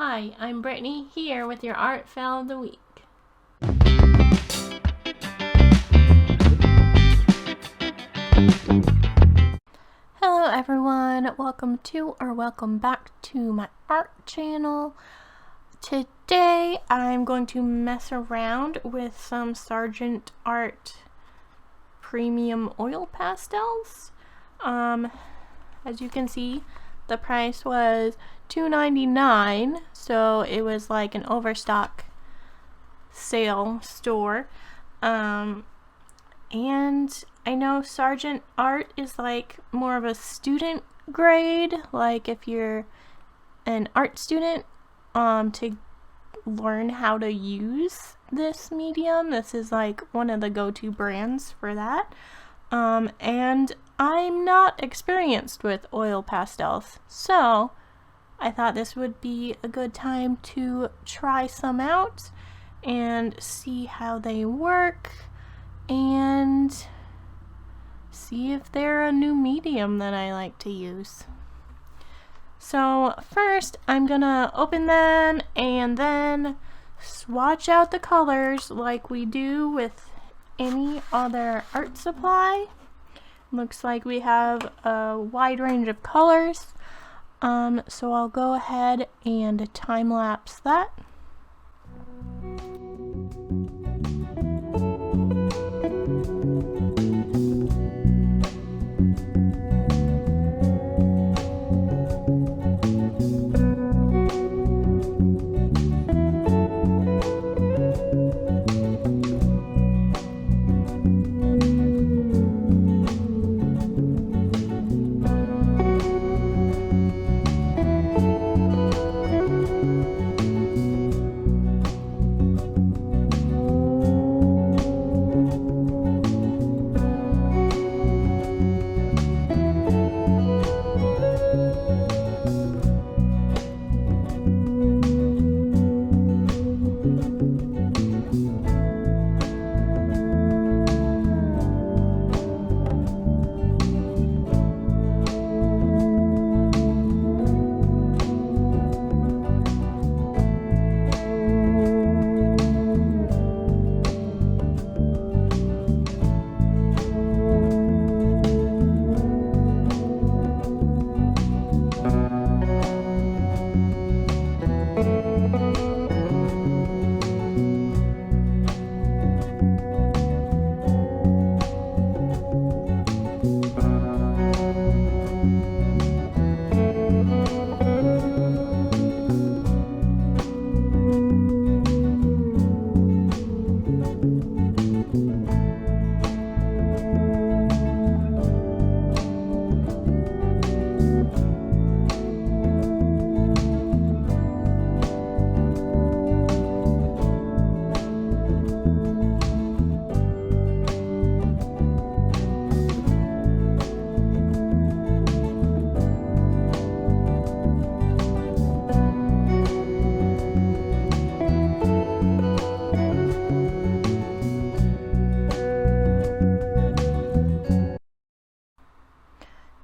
Hi, I'm Brittany here with your Art Fail of the Week. Hello everyone, welcome to or welcome back to my art channel. Today I'm going to mess around with some Sargent Art premium oil pastels. As you can see, the price was $2.99, so it was like an overstock sale store. And I know Sargent Art is like more of a student grade, like if you're an art student, to learn how to use this medium. This is like one of the go-to brands for that. And I'm not experienced with oil pastels, so I thought this would be a good time to try some out and see how they work and see if they're a new medium that I like to use. So first I'm gonna open them and then swatch out the colors like we do with any other art supply. Looks like we have a wide range of colors, so I'll go ahead and time lapse that.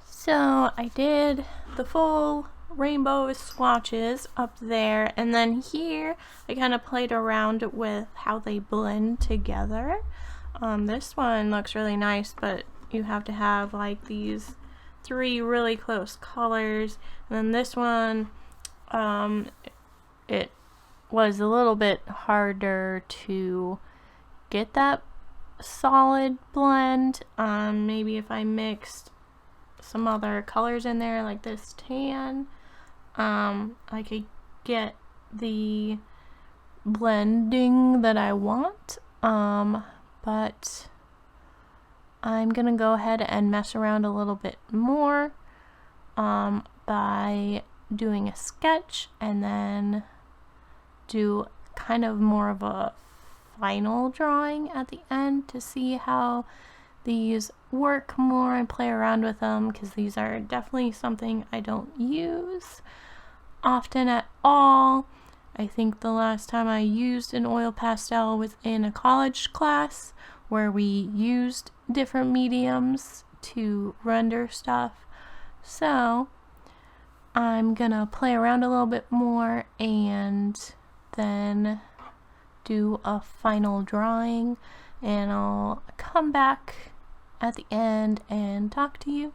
So I did the full rainbow swatches up there, and then here I kind of played around with how they blend together. This one looks really nice, but you have to have like these three really close colors, and then this one it was a little bit harder to get that solid blend. Maybe if I mixed some other colors in there like this tan, I could get the blending that I want, but I'm gonna go ahead and mess around a little bit more by doing a sketch and then do kind of more of a final drawing at the end to see how these work more and play around with them, because these are definitely something I don't use often at all. I think the last time I used an oil pastel was in a college class where we used different mediums to render stuff. So I'm gonna play around a little bit more and then do a final drawing, and I'll come back at the end and talk to you.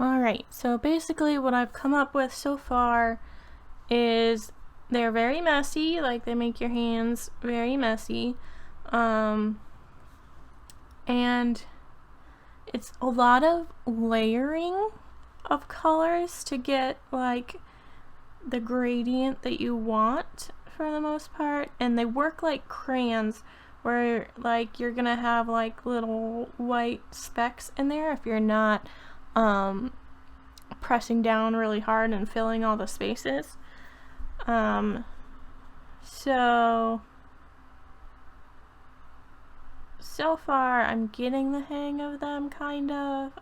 Alright, so basically what I've come up with so far is they're very messy, like they make your hands very messy, and it's a lot of layering of colors to get like the gradient that you want for the most part, and they work like crayons where like you're gonna have like little white specks in there if you're not pressing down really hard and filling all the spaces. So far I'm getting the hang of them kind of,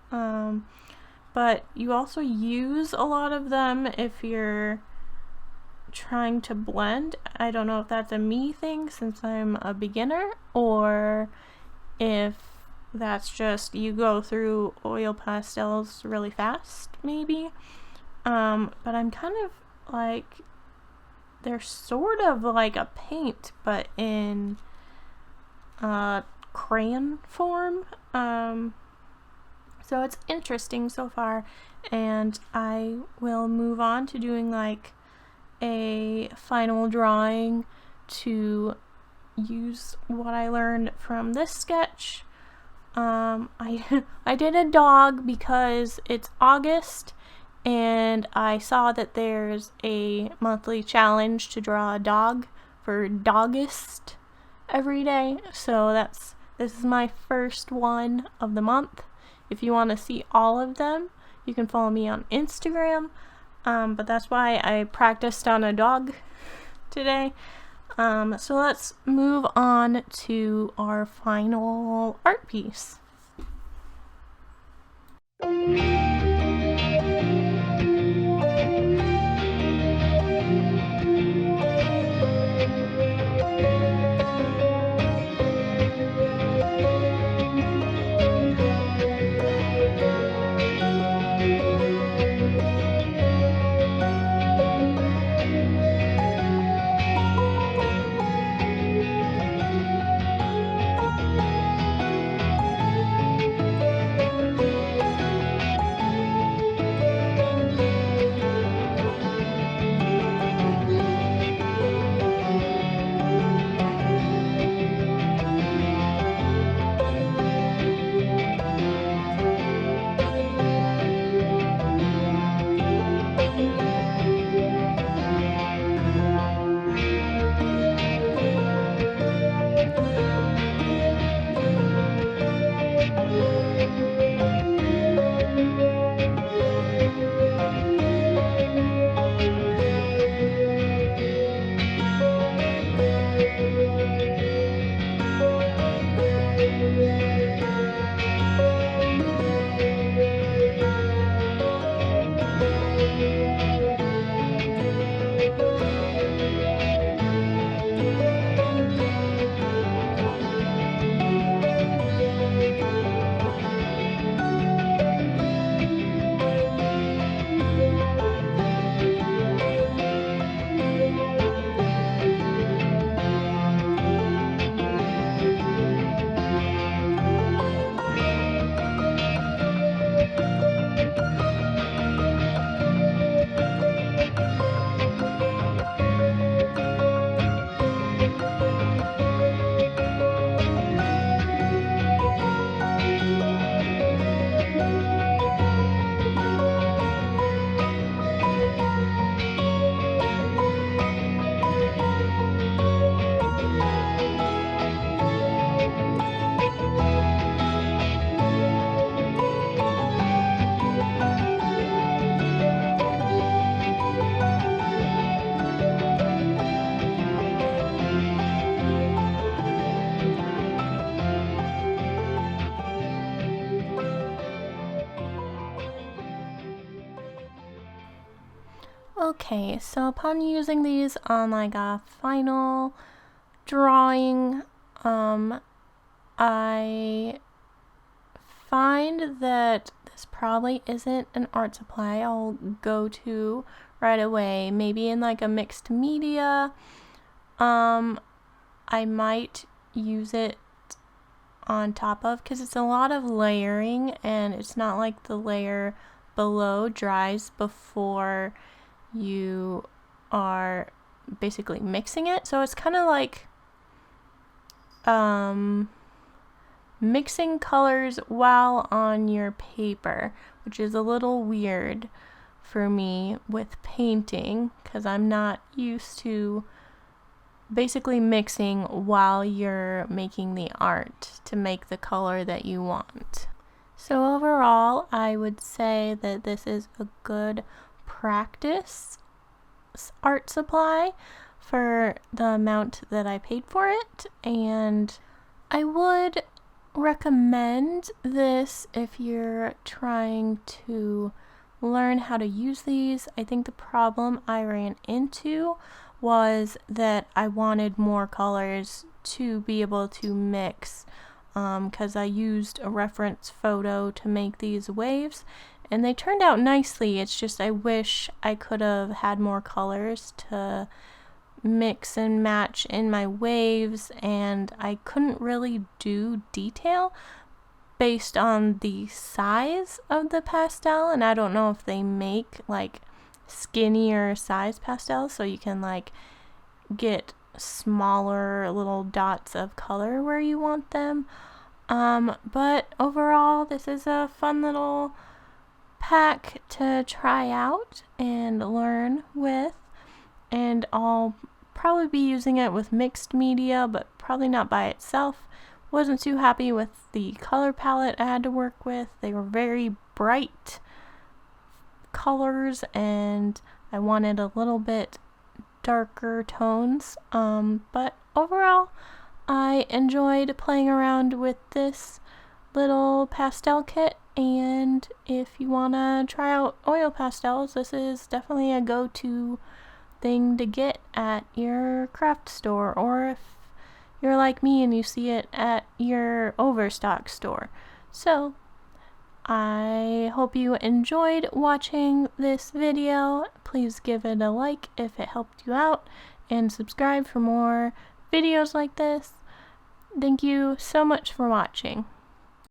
but you also use a lot of them if you're trying to blend. I don't know if that's a me thing since I'm a beginner, or if that's just you go through oil pastels really fast, maybe. But I'm kind of like, they're sort of like a paint, but in crayon form. So it's interesting so far, and I will move on to doing like a final drawing to use what I learned from this sketch. I did a dog because it's August and I saw that there's a monthly challenge to draw a dog for Dogist every day, so this is my first one of the month. If you want to see all of them, you can follow me on Instagram, but that's why I practiced on a dog today. So let's move on to our final art piece. Okay, so upon using these on like a final drawing, I find that this probably isn't an art supply I'll go to right away. Maybe in like a mixed media, I might use it on top of, because it's a lot of layering and it's not like the layer below dries before you are basically mixing it. So it's kind of like mixing colors while on your paper, which is a little weird for me with painting because I'm not used to basically mixing while you're making the art to make the color that you want. So overall, I would say that this is a good practice art supply for the amount that I paid for it, and I would recommend this if you're trying to learn how to use these. I think the problem I ran into was that I wanted more colors to be able to mix because I used a reference photo to make these waves, and they turned out nicely. It's just I wish I could have had more colors to mix and match in my waves, and I couldn't really do detail based on the size of the pastel, and I don't know if they make like skinnier size pastels so you can like get smaller little dots of color where you want them. But overall, this is a fun little pack to try out and learn with, and I'll probably be using it with mixed media, but probably not by itself. Wasn't too happy with the color palette I had to work with. They were very bright colors, and I wanted a little bit darker tones, but overall I enjoyed playing around with this little pastel kit, and if you want to try out Oil Pastels, this is definitely a go-to thing to get at your craft store, or if you're like me and you see it at your overstock store. So I hope you enjoyed watching this video. Please give it a like if it helped you out, and subscribe for more videos like this. Thank you so much for watching.